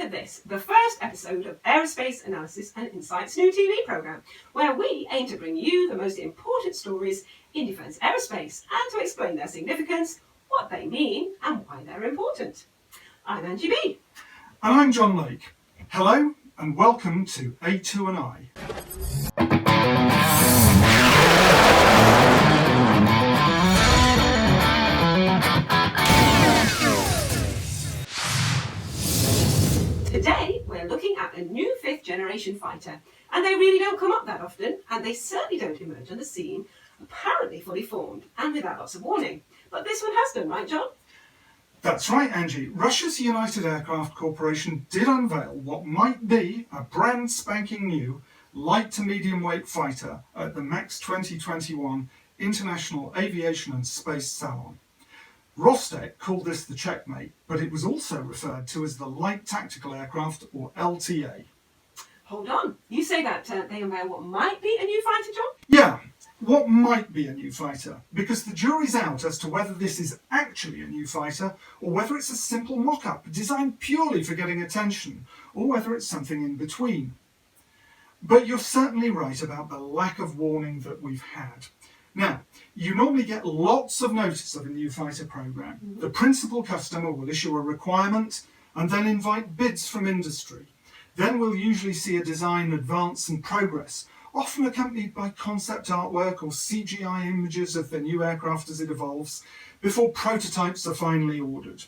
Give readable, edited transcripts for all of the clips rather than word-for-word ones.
to this, the first episode of Aerospace Analysis and Insight's new TV programme, where we aim to bring you the most important stories in defence aerospace and to explain their significance, what they mean and why they're important. I'm Angie B. And I'm John Lake. Hello and welcome to A2&i. Today we're looking at a new 5th generation fighter, and they really don't come up that often, and they certainly don't emerge on the scene apparently fully formed and without lots of warning. But this one has done, right John? That's right, Angie. Russia's United Aircraft Corporation did unveil what might be a brand spanking new light to medium weight fighter at the MAX 2021 International Aviation and Space Salon. Rostec called this the Checkmate, but it was also referred to as the Light Tactical Aircraft, or LTA. Hold on, you say that they unveil what might be a new fighter, John? Yeah, what might be a new fighter, because the jury's out as to whether this is actually a new fighter or whether it's a simple mock-up designed purely for getting attention, or whether it's something in between. But you're certainly right about the lack of warning that we've had. Now, you normally get lots of notice of a new fighter programme. The principal customer will issue a requirement and then invite bids from industry. Then we'll usually see a design advance and progress, often accompanied by concept artwork or CGI images of the new aircraft as it evolves, before prototypes are finally ordered.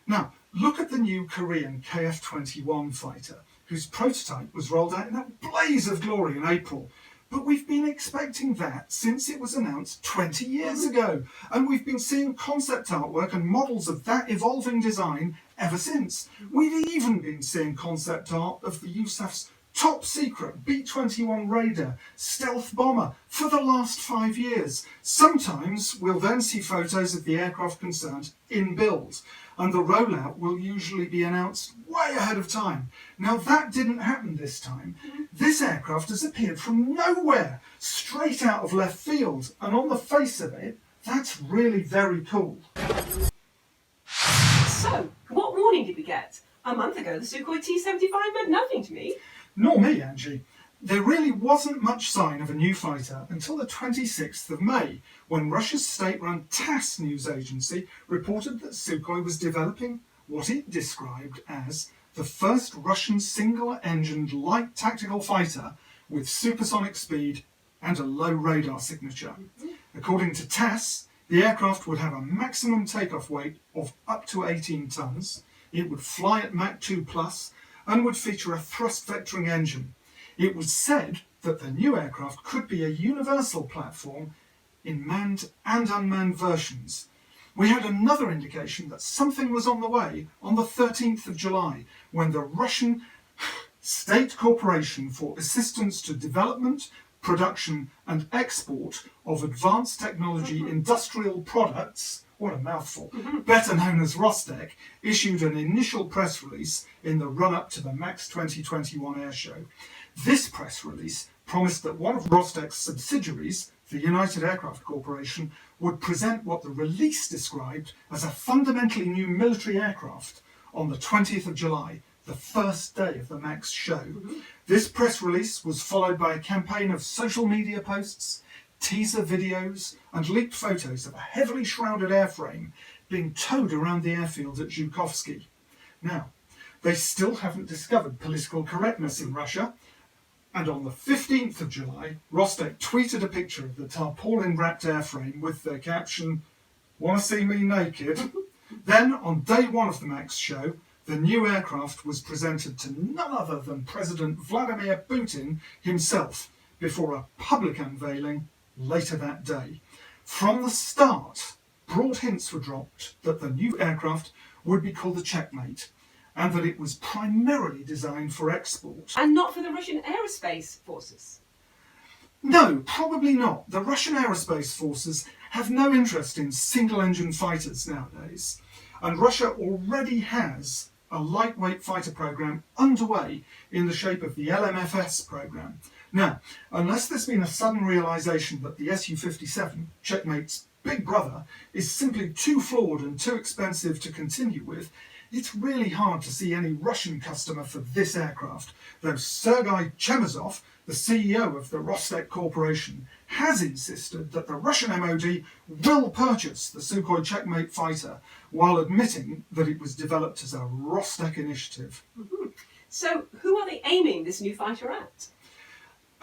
Now, look at the new Korean KF-21 fighter, whose prototype was rolled out in a blaze of glory in April. But we've been expecting that since it was announced 20 years ago, and we've been seeing concept artwork and models of that evolving design ever since. We've even been seeing concept art of the USAF's top secret B-21 Raider stealth bomber for the last 5 years. Sometimes we'll then see photos of the aircraft concerned in build, and the rollout will usually be announced way ahead of time. Now that didn't happen this time. This aircraft has appeared from nowhere, straight out of left field, and on the face of it, that's really very cool. So, what warning did we get? A month ago, the Sukhoi T.75 meant nothing to me. Nor me, Angie. There really wasn't much sign of a new fighter until the 26th of May, when Russia's state-run TASS news agency reported that Sukhoi was developing what it described as the first Russian single-engined light tactical fighter with supersonic speed and a low radar signature. According to TASS, the aircraft would have a maximum takeoff weight of up to 18 tons, it would fly at Mach 2+, and would feature a thrust-vectoring engine. It was said that the new aircraft could be a universal platform in manned and unmanned versions. We had another indication that something was on the way on the 13th of July, when the Russian State Corporation for Assistance to Development, Production and Export of Advanced Technology Industrial Products, what a mouthful, better known as Rostec, issued an initial press release in the run-up to the MAX 2021 airshow. This press release promised that one of Rostec's subsidiaries, the United Aircraft Corporation, would present what the release described as a fundamentally new military aircraft on the 20th of July, the first day of the MAX show. This press release was followed by a campaign of social media posts, teaser videos and leaked photos of a heavily shrouded airframe being towed around the airfield at Zhukhovskii. Now, they still haven't discovered political correctness in Russia, and on the 15th of July, Rostec tweeted a picture of the tarpaulin-wrapped airframe with the caption, "Wanna see me naked?" Then, on day one of the MAX show, the new aircraft was presented to none other than President Vladimir Putin himself, before a public unveiling later that day. From the start, broad hints were dropped that the new aircraft would be called the Checkmate, and that it was primarily designed for export. And not for the Russian aerospace forces. No, probably not. The Russian aerospace forces have no interest in single-engine fighters nowadays, and Russia already has a lightweight fighter program underway in the shape of the LMFS program. Now, unless there's been a sudden realisation that the Su-57, Checkmate's big brother, is simply too flawed and too expensive to continue with, it's really hard to see any Russian customer for this aircraft, though Sergei Chemezov, the CEO of the Rostec Corporation, has insisted that the Russian MOD will purchase the Sukhoi Checkmate fighter, while admitting that it was developed as a Rostec initiative. Mm-hmm. So who are they aiming this new fighter at?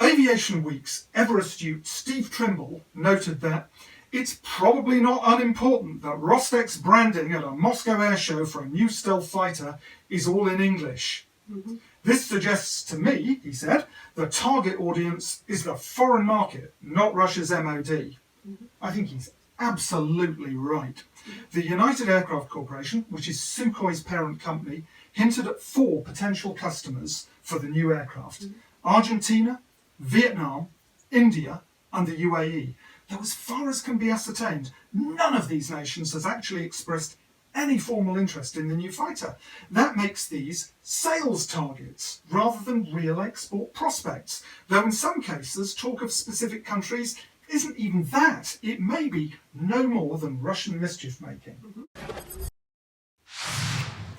Aviation Week's ever-astute Steve Trimble noted that it's probably not unimportant that Rostec's branding at a Moscow air show for a new stealth fighter is all in English. Mm-hmm. This suggests to me, he said, the target audience is the foreign market, not Russia's MOD. Mm-hmm. I think he's absolutely right. The United Aircraft Corporation, which is Sukhoi's parent company, hinted at 4 potential customers for the new aircraft: Argentina, Vietnam, India, and the UAE. Though as far as can be ascertained, none of these nations has actually expressed any formal interest in the new fighter. That makes these sales targets rather than real export prospects, though in some cases talk of specific countries isn't even that. It may be no more than Russian mischief making.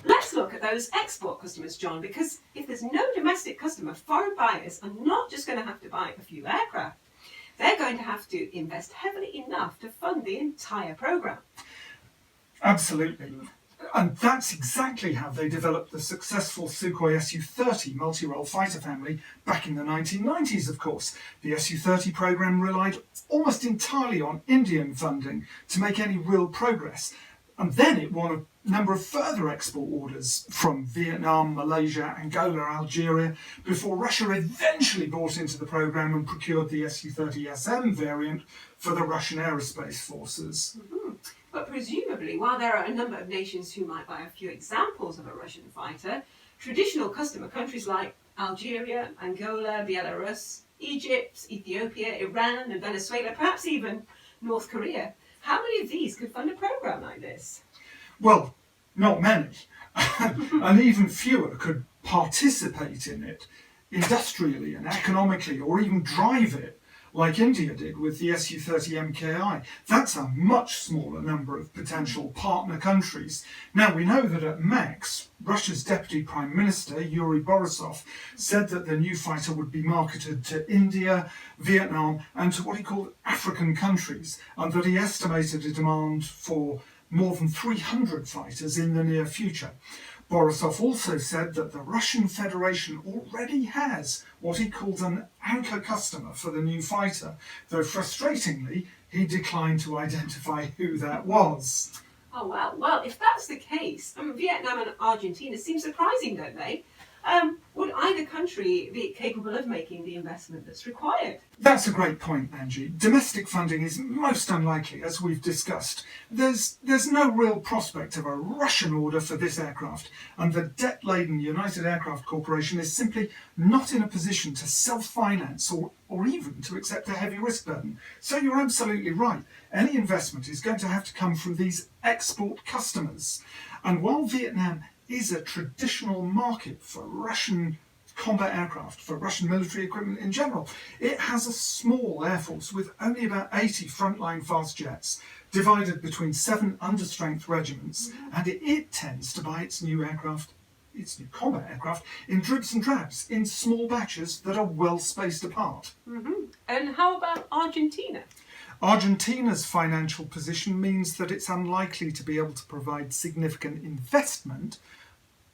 Let's look at those export customers, John, because if there's no domestic customer, foreign buyers are not just going to have to buy a few aircraft. They're going to have to invest heavily enough to fund the entire programme. Absolutely. And that's exactly how they developed the successful Sukhoi Su-30 multi-role fighter family back in the 1990s, of course. The Su-30 programme relied almost entirely on Indian funding to make any real progress. And then it won a number of further export orders from Vietnam, Malaysia, Angola, Algeria, before Russia eventually bought into the programme and procured the Su-30SM variant for the Russian aerospace forces. Mm-hmm. But presumably, while there are a number of nations who might buy a few examples of a Russian fighter, traditional customer countries like Algeria, Angola, Belarus, Egypt, Ethiopia, Iran and Venezuela, perhaps even North Korea, how many of these could fund a programme like this? Well, not many. And even fewer could participate in it industrially and economically, or even drive it, like India did with the Su-30 MKI. That's a much smaller number of potential partner countries. Now, we know that at max, Russia's Deputy Prime Minister, Yuri Borisov, said that the new fighter would be marketed to India, Vietnam, and to what he called African countries, and that he estimated a demand for more than 300 fighters in the near future. Borisov also said that the Russian Federation already has what he calls an anchor customer for the new fighter, though frustratingly, he declined to identify who that was. Oh, well, if that's the case, Vietnam and Argentina seem surprising, don't they? Would either country be capable of making the investment that's required? That's a great point, Angie. Domestic funding is most unlikely, as we've discussed. There's no real prospect of a Russian order for this aircraft, and the debt-laden United Aircraft Corporation is simply not in a position to self-finance or even to accept a heavy risk burden. So you're absolutely right. Any investment is going to have to come from these export customers. And while Vietnam is a traditional market for Russian combat aircraft, for Russian military equipment in general, it has a small air force with only about 80 frontline fast jets, divided between 7 understrength regiments, and it tends to buy its new combat aircraft, in dribs and drabs, in small batches that are well spaced apart. Mm-hmm. And how about Argentina? Argentina's financial position means that it's unlikely to be able to provide significant investment,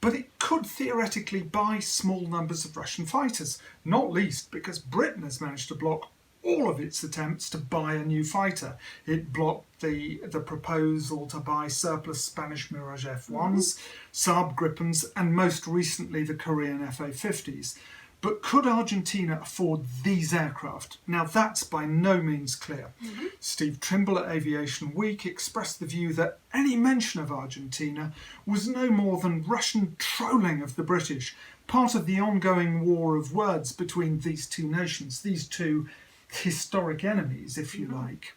but it could theoretically buy small numbers of Russian fighters, not least because Britain has managed to block all of its attempts to buy a new fighter. It blocked the proposal to buy surplus Spanish Mirage F1s, Saab Gripens, and most recently the Korean FA-50s. But could Argentina afford these aircraft? Now that's by no means clear. Steve Trimble at Aviation Week expressed the view that any mention of Argentina was no more than Russian trolling of the British, part of the ongoing war of words between these two nations, these two historic enemies, if you like.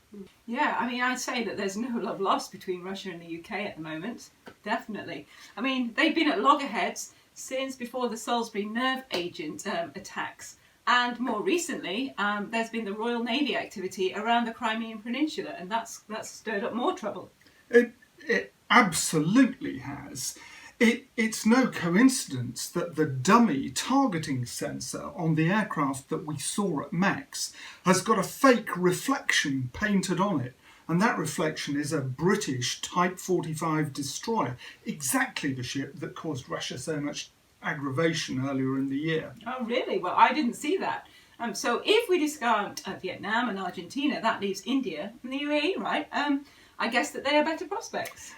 Yeah, I'd say that there's no love lost between Russia and the UK at the moment, definitely. They've been at loggerheads since before the Salisbury nerve agent attacks. And more recently, there's been the Royal Navy activity around the Crimean Peninsula, and that's stirred up more trouble. It absolutely has. It's no coincidence that the dummy targeting sensor on the aircraft that we saw at Max has got a fake reflection painted on it. And that reflection is a British Type 45 destroyer, exactly the ship that caused Russia so much aggravation earlier in the year. Oh, really? Well, I didn't see that. So if we discard Vietnam and Argentina, that leaves India and the UAE, right? I guess that they are better prospects.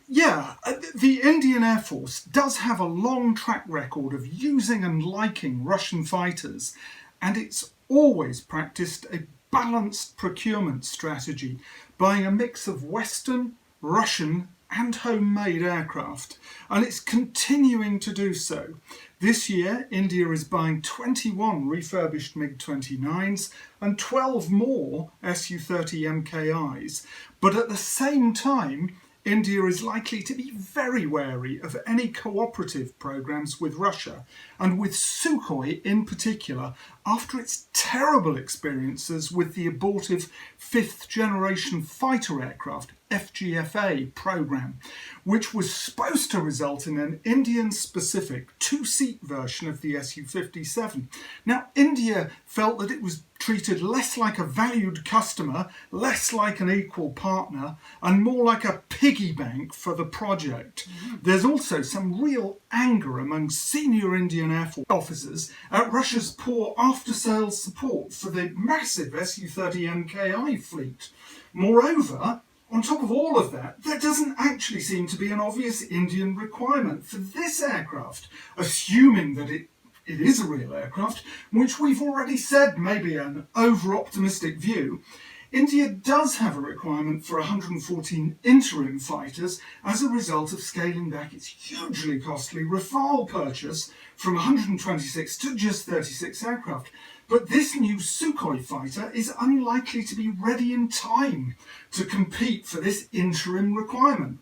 Yeah, the Indian Air Force does have a long track record of using and liking Russian fighters, and it's always practiced a balanced procurement strategy, buying a mix of Western, Russian and homemade aircraft, and it's continuing to do so. This year, India is buying 21 refurbished MiG-29s and 12 more Su-30 MKIs, but at the same time, India is likely to be very wary of any cooperative programs with Russia, and with Sukhoi in particular, after its terrible experiences with the abortive fifth generation fighter aircraft FGFA program, which was supposed to result in an Indian-specific two-seat version of the Su-57. Now, India felt that it was treated less like a valued customer, less like an equal partner, and more like a piggy bank for the project. There's also some real anger among senior Indian Air Force officers at Russia's poor after-sales support for the massive Su-30 MKI fleet. Moreover, on top of all of that, there doesn't actually seem to be an obvious Indian requirement for this aircraft, assuming that it is a real aircraft, which we've already said may be an over-optimistic view. India does have a requirement for 114 interim fighters as a result of scaling back its hugely costly Rafale purchase from 126 to just 36 aircraft. But this new Sukhoi fighter is unlikely to be ready in time to compete for this interim requirement.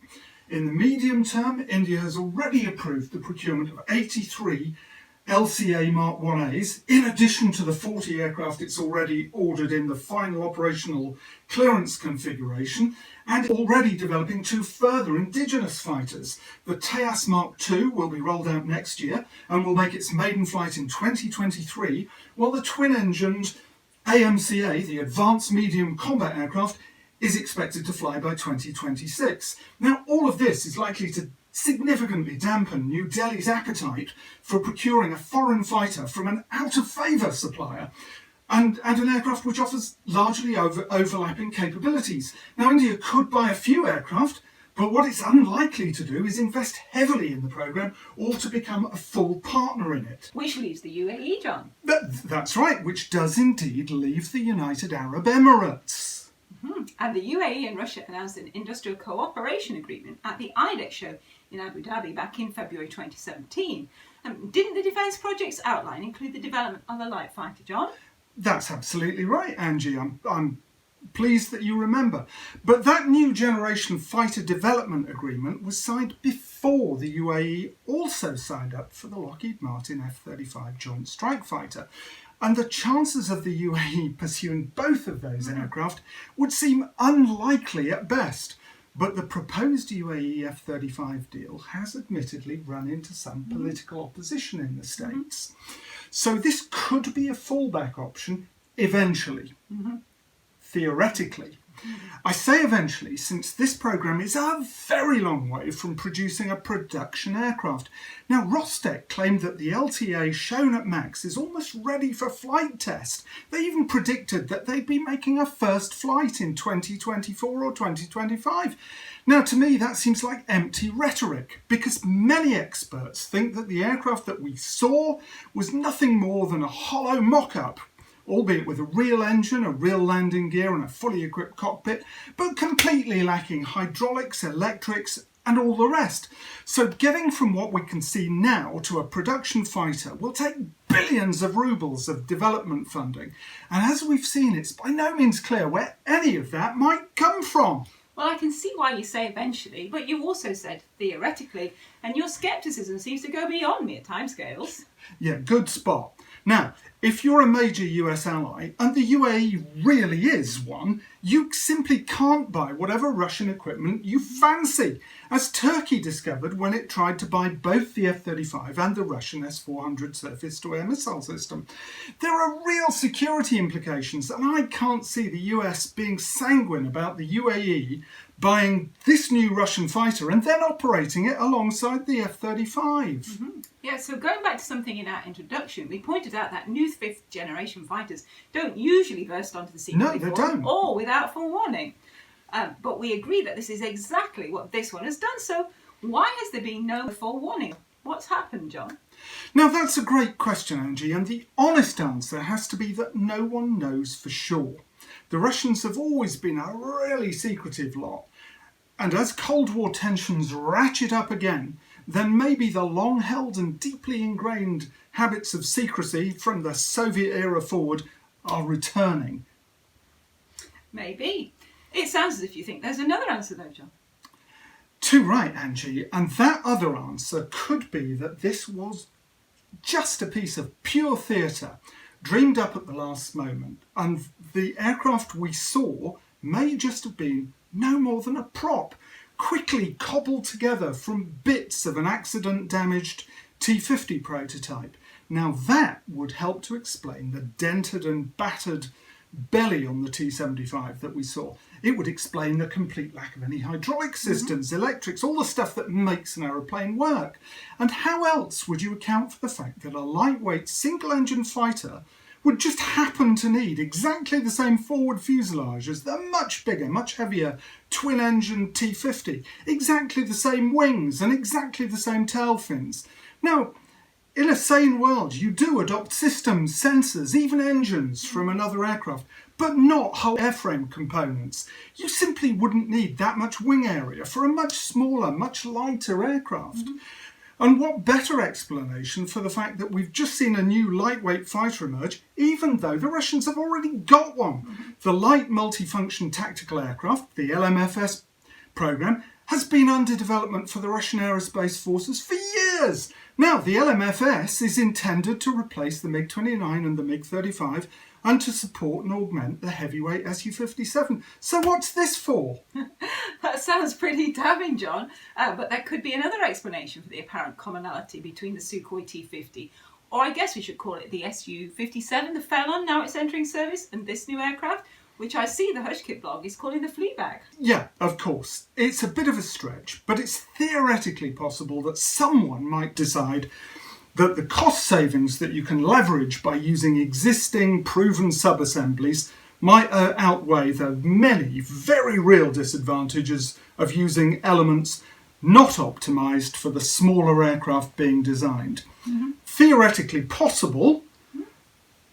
In the medium term, India has already approved the procurement of 83 LCA Mark 1As, in addition to the 40 aircraft it's already ordered in the final operational clearance configuration, and already developing two further indigenous fighters. The Tejas Mark II will be rolled out next year and will make its maiden flight in 2023, while the twin-engined AMCA, the Advanced Medium Combat Aircraft, is expected to fly by 2026. Now, all of this is likely to significantly dampen New Delhi's appetite for procuring a foreign fighter from an out-of-favour supplier, and an aircraft which offers largely overlapping capabilities. Now, India could buy a few aircraft, but what it's unlikely to do is invest heavily in the programme or to become a full partner in it. Which leaves the UAE, John. That's right, which does indeed leave the United Arab Emirates. And the UAE and Russia announced an industrial cooperation agreement at the IDEX show in Abu Dhabi back in February 2017. Didn't the defence projects outline include the development of a light fighter, John? That's absolutely right, Angie. I'm pleased that you remember. But that new generation fighter development agreement was signed before the UAE also signed up for the Lockheed Martin F-35 Joint Strike Fighter. And the chances of the UAE pursuing both of those aircraft would seem unlikely at best. But the proposed UAE F-35 deal has admittedly run into some political opposition in the States. So this could be a fallback option eventually, theoretically. I say eventually since this programme is a very long way from producing a production aircraft. Now, Rostec claimed that the LTA shown at Max is almost ready for flight test. They even predicted that they'd be making a first flight in 2024 or 2025. Now, to me, that seems like empty rhetoric, because many experts think that the aircraft that we saw was nothing more than a hollow mock-up, albeit with a real engine, a real landing gear and a fully equipped cockpit, but completely lacking hydraulics, electrics and all the rest. So getting from what we can see now to a production fighter will take billions of rubles of development funding. And as we've seen, it's by no means clear where any of that might come from. Well, I can see why you say eventually, but you also said theoretically, and your scepticism seems to go beyond mere timescales. Yeah, good spot. Now, if you're a major US ally, and the UAE really is one, you simply can't buy whatever Russian equipment you fancy, as Turkey discovered when it tried to buy both the F-35 and the Russian S-400 surface-to-air missile system. There are real security implications, and I can't see the US being sanguine about the UAE buying this new Russian fighter and then operating it alongside the F-35. Yeah, so going back to something in our introduction, we pointed out that new 5th generation fighters don't usually burst onto the scene or without forewarning. But we agree that this is exactly what this one has done. So why has there been no forewarning? What's happened, John? Now that's a great question, Angie, and the honest answer has to be that no one knows for sure. The Russians have always been a really secretive lot, and as Cold War tensions ratchet up again, then maybe the long-held and deeply ingrained habits of secrecy from the Soviet era forward are returning. Maybe. It sounds as if you think there's another answer though, John. Too right, Angie, and that other answer could be that this was just a piece of pure theatre, dreamed up at the last moment, and the aircraft we saw may just have been no more than a prop, quickly cobbled together from bits of an accident-damaged T-50 prototype. Now that would help to explain the dented and battered belly on the T-75 that we saw. It would explain the complete lack of any hydraulic systems, electrics, all the stuff that makes an aeroplane work. And how else would you account for the fact that a lightweight single-engine fighter would just happen to need exactly the same forward fuselage as the much bigger, much heavier twin-engine T-50, exactly the same wings and exactly the same tail fins? Now, in a sane world, you do adopt systems, sensors, even engines from another aircraft, but not whole airframe components. You simply wouldn't need that much wing area for a much smaller, much lighter aircraft. And what better explanation for the fact that we've just seen a new lightweight fighter emerge, even though the Russians have already got one. The Light Multifunction Tactical Aircraft, the LMFS program, has been under development for the Russian aerospace forces for years. Now, the LMFS is intended to replace the MiG-29 and the MiG-35 and to support and augment the heavyweight Su-57. So what's this for? That sounds pretty damning, John. But there could be another explanation for the apparent commonality between the Sukhoi T-50, or I guess we should call it the Su-57, the Salon, now it's entering service, and this new aircraft, which I see the Hushkit blog is calling the Fleabag. Yeah, of course. It's a bit of a stretch, but it's theoretically possible that someone might decide that the cost savings that you can leverage by using existing proven sub-assemblies might outweigh the many very real disadvantages of using elements not optimised for the smaller aircraft being designed. Theoretically possible,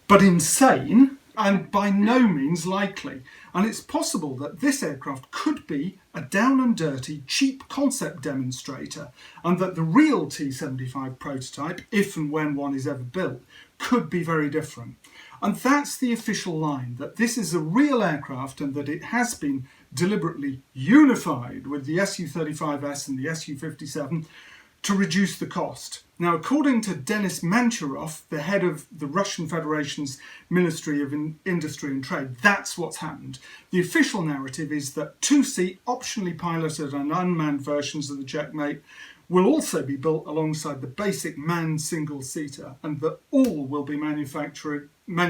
but insane, and by no means likely. And it's possible that this aircraft could be a down and dirty, cheap concept demonstrator, and that the real T-75 prototype, if and when one is ever built, could be very different. And that's the official line, that this is a real aircraft and that it has been deliberately unified with the Su-35S and the Su-57 to reduce the cost. Now, according to Denis Mancherov, the head of the Russian Federation's Ministry of Industry and Trade, that's what's happened. The official narrative is that two-seat, optionally piloted and unmanned versions of the Checkmate will also be built alongside the basic manned single-seater, and that all will be manufactured by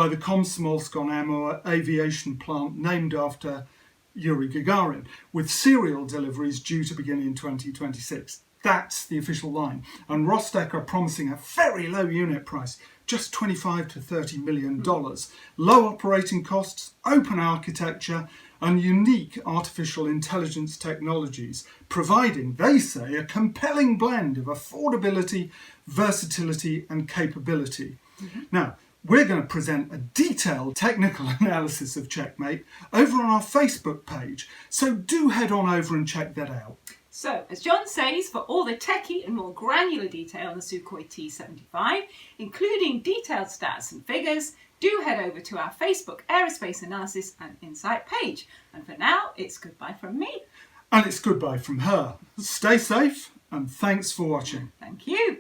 the Komsomolsk-on-Amur aviation plant named after Yuri Gagarin, with serial deliveries due to begin in 2026. That's the official line. And Rostec are promising a very low unit price, just $25 to $30 million. Low operating costs, open architecture, and unique artificial intelligence technologies, providing, they say, a compelling blend of affordability, versatility, and capability. Now, we're going to present a detailed technical analysis of Checkmate over on our Facebook page, so do head on over and check that out. So, as John says, for all the techie and more granular detail on the Sukhoi T-75, including detailed stats and figures, do head over to our Facebook Aerospace Analysis and Insight page. And for now, it's goodbye from me. And it's goodbye from her. Stay safe, and thanks for watching. Thank you.